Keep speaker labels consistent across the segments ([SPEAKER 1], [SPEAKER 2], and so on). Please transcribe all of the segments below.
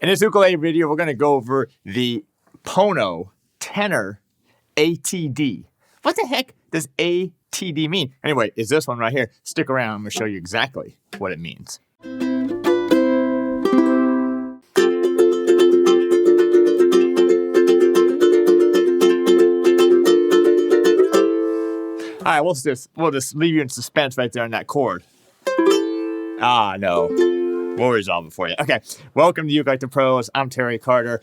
[SPEAKER 1] In this ukulele video, we're going to go over the Pono Tenor ATD. What the heck does ATD mean? Anyway, it's this one right here. Stick around. I'm going to show you exactly what it means. All right, we'll just leave you in suspense right there on that chord. Ah, no. We'll resolve it for you. Okay, welcome to Uke Like The Pros. I'm Terry Carter.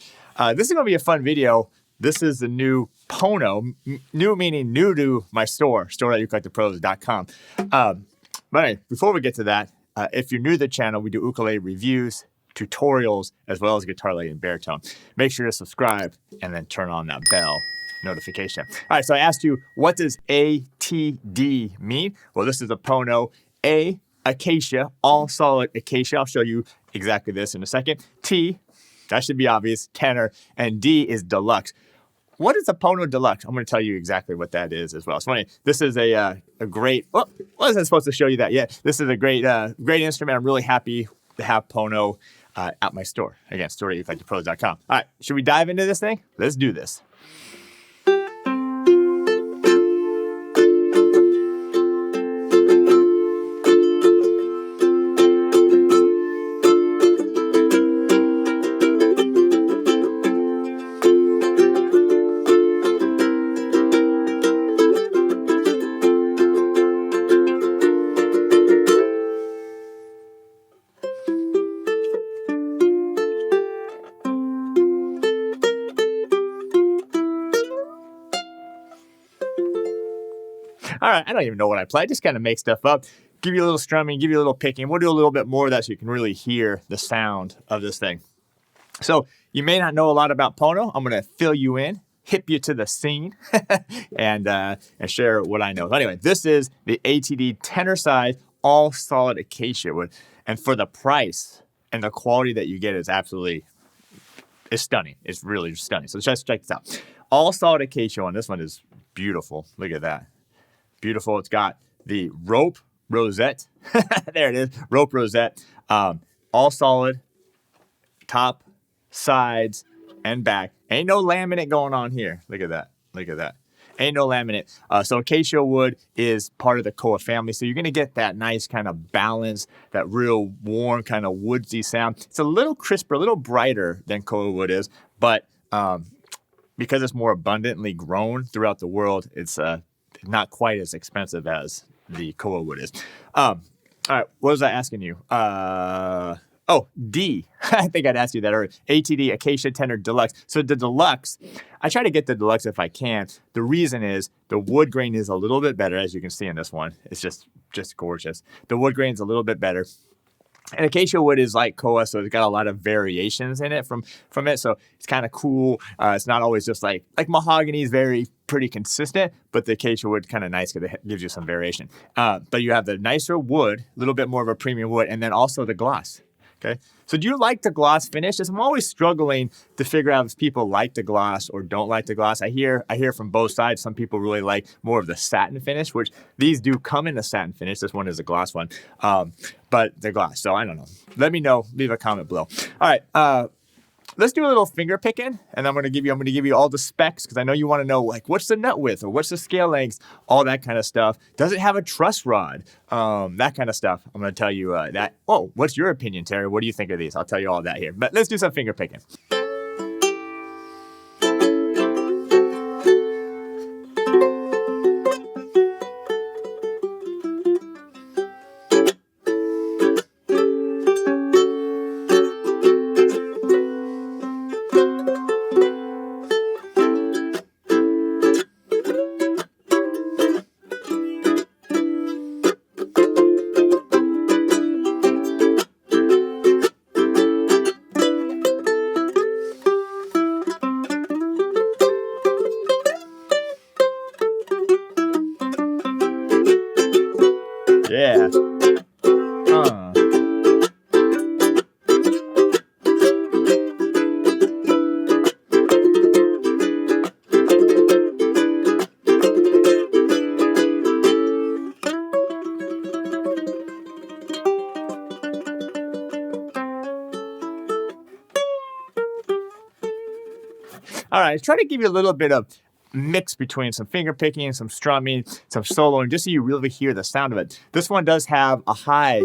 [SPEAKER 1] This is going to be a fun video. This is the new Pono, new meaning new to my store at ukelikethepros.com. But anyway, before we get to that, if you're new to the channel, we do ukulele reviews, tutorials, as well as Guitarlele and Baritone. Make sure to subscribe and then turn on that bell notification. All right, so I asked you, what does ATD mean? Well, this is a Pono Acacia, all solid Acacia. I'll show you exactly this in a second. T, that should be obvious, tenor, and D is deluxe. What is a Pono Deluxe? I'm going to tell you exactly what that is as well. It's funny. This is a great. Well, wasn't supposed to show you that yet. This is a great instrument. I'm really happy to have Pono at my store. Again, store at ukelikethepros.com. All right, should we dive into this thing? Let's do this. All right, I don't even know what I play. I just kind of make stuff up, give you a little strumming, give you a little picking. We'll do a little bit more of that so you can really hear the sound of this thing. So you may not know a lot about Pono. I'm going to fill you in, hip you to the scene, and share what I know. Anyway, this is the ATD tenor size, all solid Acacia wood. And for the price and the quality that you get is absolutely, it's stunning. It's really stunning. So just check this out. All solid Acacia one. This one is beautiful. Look at that. Beautiful. It's got the rope rosette. There it is. Rope rosette. All solid. Top, sides, and back. Ain't no laminate going on here. Look at that. Look at that. Ain't no laminate. So acacia wood is part of the Koa family. So you're going to get that nice kind of balance, that real warm kind of woodsy sound. It's a little crisper, a little brighter than Koa wood is. But because it's more abundantly grown throughout the world, it's not quite as expensive as the Koa wood is. All right, what was I asking you? D. I think I'd asked you that earlier. ATD, Acacia Tenor Deluxe. So the Deluxe, I try to get the Deluxe if I can. The reason is the wood grain is a little bit better, as you can see in this one. It's just gorgeous. The wood grain is a little bit better. And acacia wood is like Koa, so it's got a lot of variations in it from it. So it's kind of cool. It's not always just like mahogany is pretty consistent, but the acacia wood kind of nice because it gives you some variation. But you have the nicer wood, a little bit more of a premium wood, and then also the gloss. Okay. So do you like the gloss finish? I'm always struggling to figure out if people like the gloss or don't like the gloss. I hear from both sides. Some people really like more of the satin finish, which these do come in a satin finish. This one is a gloss one, but the gloss. So I don't know. Let me know. Leave a comment below. All right. Let's do a little finger picking, and I'm going to give you all the specs because I know you want to know like what's the nut width or what's the scale length, all that kind of stuff. Does it have a truss rod? That kind of stuff. I'm going to tell you that. Oh, what's your opinion, Terry? What do you think of these? I'll tell you all that here. But let's do some finger picking. All right, try to give you a little bit of mix between some finger picking, some strumming, some soloing, just so you really hear the sound of it. This one does have a high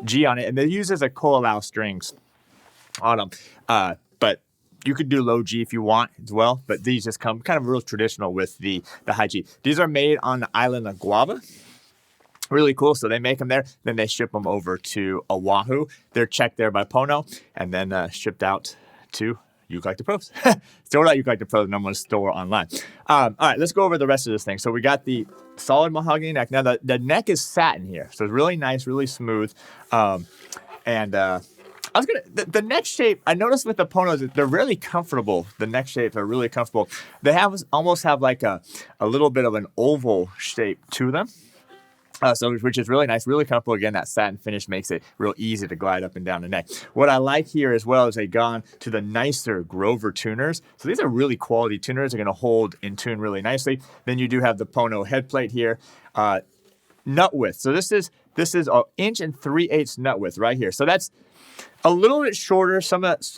[SPEAKER 1] G on it, and it uses a KoAloha strings on them. But you could do low G if you want as well, but these just come kind of real traditional with the high G. These are made on the island of Guava. Really cool. So they make them there, then they ship them over to Oahu. They're checked there by Pono, and then shipped out to Uke Like The Pros. Store out Uke Like The Pros, number one store online. All right, let's go over the rest of this thing. So we got the solid mahogany neck. Now the neck is satin here, so it's really nice, really smooth. The neck shape, I noticed with the Ponos, they're really comfortable. The neck shapes are really comfortable. They almost have like a little bit of an oval shape to them. Which is really nice, really comfortable. Again, that satin finish makes it real easy to glide up and down the neck. What I like here as well is they've gone to the nicer Grover tuners. So these are really quality tuners. They're going to hold in tune really nicely. Then you do have the Pono headplate here. Nut width. So this is 1 inch and 3/8 nut width right here. So that's a little bit shorter.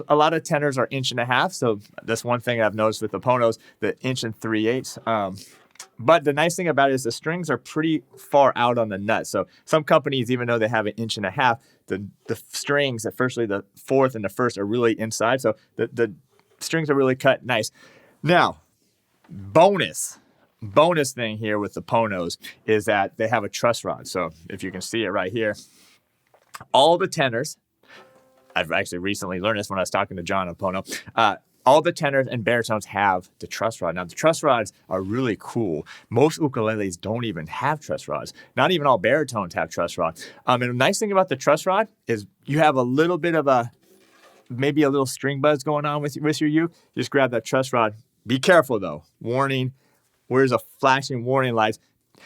[SPEAKER 1] A lot of tenors are 1.5 inches. So that's one thing I've noticed with the Ponos, the 1 inch and 3/8. But the nice thing about it is the strings are pretty far out on the nut. So some companies, even though they have 1.5 inches, the strings, especially the fourth and the first, are really inside. So the strings are really cut nice. Now, bonus thing here with the Ponos is that they have a truss rod. So if you can see it right here, all the tenors, I've actually recently learned this when I was talking to John on Pono, all the tenors and baritones have the truss rod. Now, the truss rods are really cool. Most ukuleles don't even have truss rods. Not even all baritones have truss rods. And the nice thing about the truss rod is you have a little bit of maybe a little string buzz going on with your uke. Just grab that truss rod. Be careful, though. Warning, where's a flashing warning lights?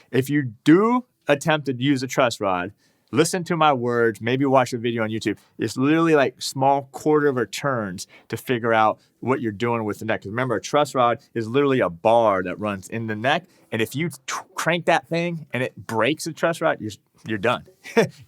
[SPEAKER 1] If you do attempt to use a truss rod, listen to my words, maybe watch the video on YouTube. It's literally like small quarter turns to figure out what you're doing with the neck. Because remember, a truss rod is literally a bar that runs in the neck. And if you crank that thing and it breaks the truss rod, you're done.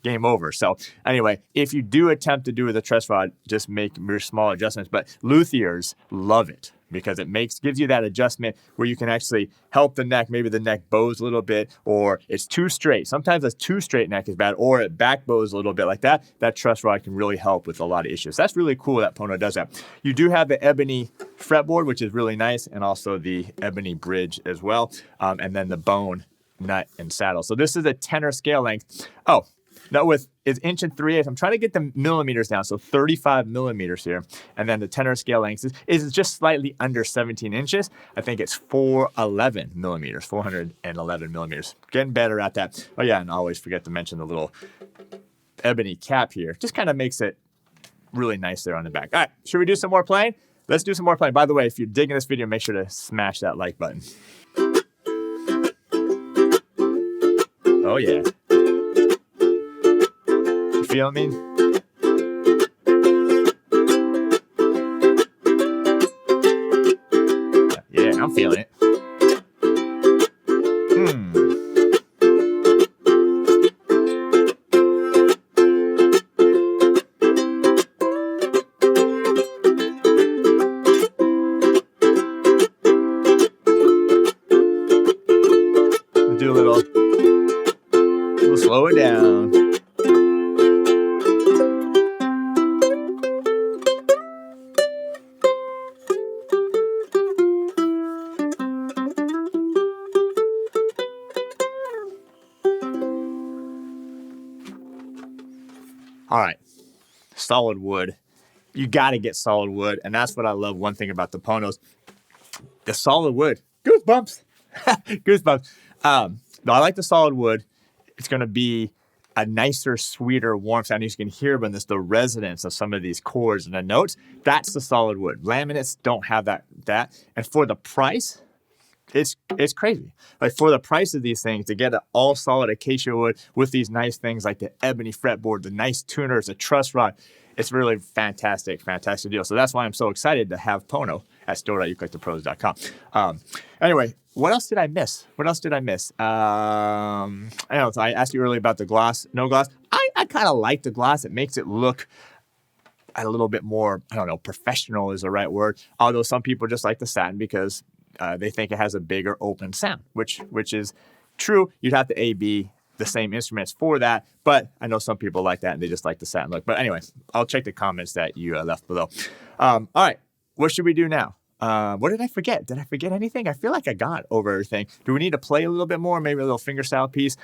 [SPEAKER 1] Game over. So anyway, if you do attempt to do with a truss rod, just make your small adjustments. But luthiers love it, because it gives you that adjustment where you can actually help the neck. Maybe the neck bows a little bit, or it's too straight. Sometimes a too straight neck is bad, or it back bows a little bit like that. That truss rod can really help with a lot of issues. That's really cool that Pono does that. You do have the ebony fretboard, which is really nice, and also the ebony bridge as well, and then the bone nut and saddle. So this is a tenor scale length. Nut width is 1 and 3/8. I'm trying to get the millimeters down, so 35 millimeters here. And then the tenor scale length is just slightly under 17 inches. I think it's 411 millimeters. Getting better at that. Oh yeah, and I always forget to mention the little ebony cap here. Just kind of makes it really nice there on the back. All right, should we do some more playing? Let's do some more playing. By the way, if you're digging this video, make sure to smash that like button. Oh yeah. Feel me? Yeah, I'm feeling it. Do a little slow it down. All right, solid wood. You got to get solid wood, and that's what I love. One thing about the Ponos, the solid wood. Goosebumps. Goosebumps. No, I like the solid wood. It's going to be a nicer, sweeter, warm sound. You can hear when there's the resonance of some of these chords and the notes. That's the solid wood. Laminates don't have that. And for the price, it's crazy. Like, for the price of these things, to get an all solid acacia wood with these nice things like the ebony fretboard, the nice tuners, the truss rod, it's really fantastic deal. So that's why I'm so excited to have Pono at store.ukelikethepros.com. Anyway, what else did I miss? I don't know. So I asked you earlier about the gloss, no gloss. I kind of like the gloss. It makes it look a little bit more, I don't know, professional is the right word. Although some people just like the satin because they think it has a bigger open sound, which is true. You'd have to A/B the same instruments for that, but I know some people like that and they just like the satin look. But anyway, I'll check the comments that you left below. All right, what should we do now? What did I forget? Did I forget anything? I feel like I got over everything. Do we need to play a little bit more? Maybe a little fingerstyle piece?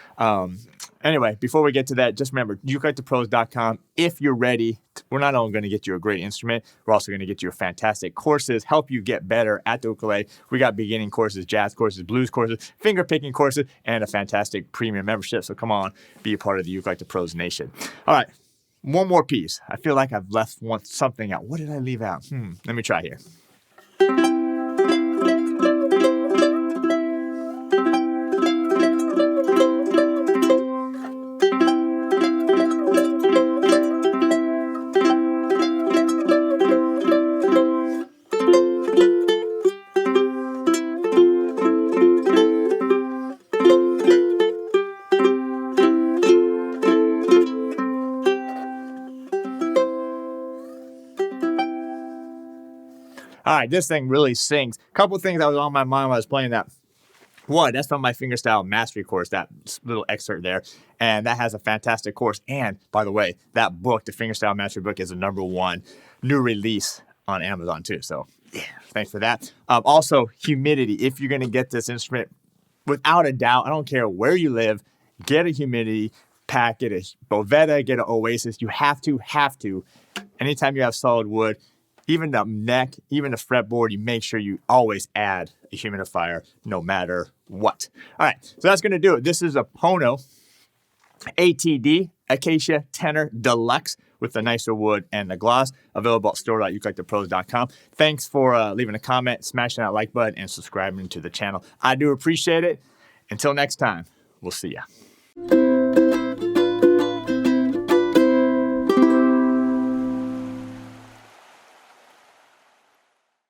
[SPEAKER 1] Anyway, before we get to that, just remember, ukelikethepros.com. If you're ready, we're not only going to get you a great instrument, we're also going to get you fantastic courses, help you get better at the ukulele. We got beginning courses, jazz courses, blues courses, finger picking courses, and a fantastic premium membership. So come on, be a part of the Uke Like The Pros Nation. All right, one more piece. I feel like I've left something out. What did I leave out? Let me try here. All right, this thing really sings. A couple things that was on my mind while I was playing that. One, that's from my fingerstyle mastery course, that little excerpt there. And that has a fantastic course. And by the way, that book, the fingerstyle mastery book, is the #1 new release on Amazon too. So yeah, thanks for that. Also, humidity. If you're going to get this instrument, without a doubt, I don't care where you live, get a humidity pack, get a Bovetta, get an Oasis. You have to. Anytime you have solid wood, even the neck, even the fretboard, you make sure you always add a humidifier no matter what. All right, so that's going to do it. This is a Pono ATD Acacia Tenor Deluxe with the nicer wood and the gloss, available at store.ukelikethepros.com. Thanks for leaving a comment, smashing that like button, and subscribing to the channel. I do appreciate it. Until next time, we'll see ya.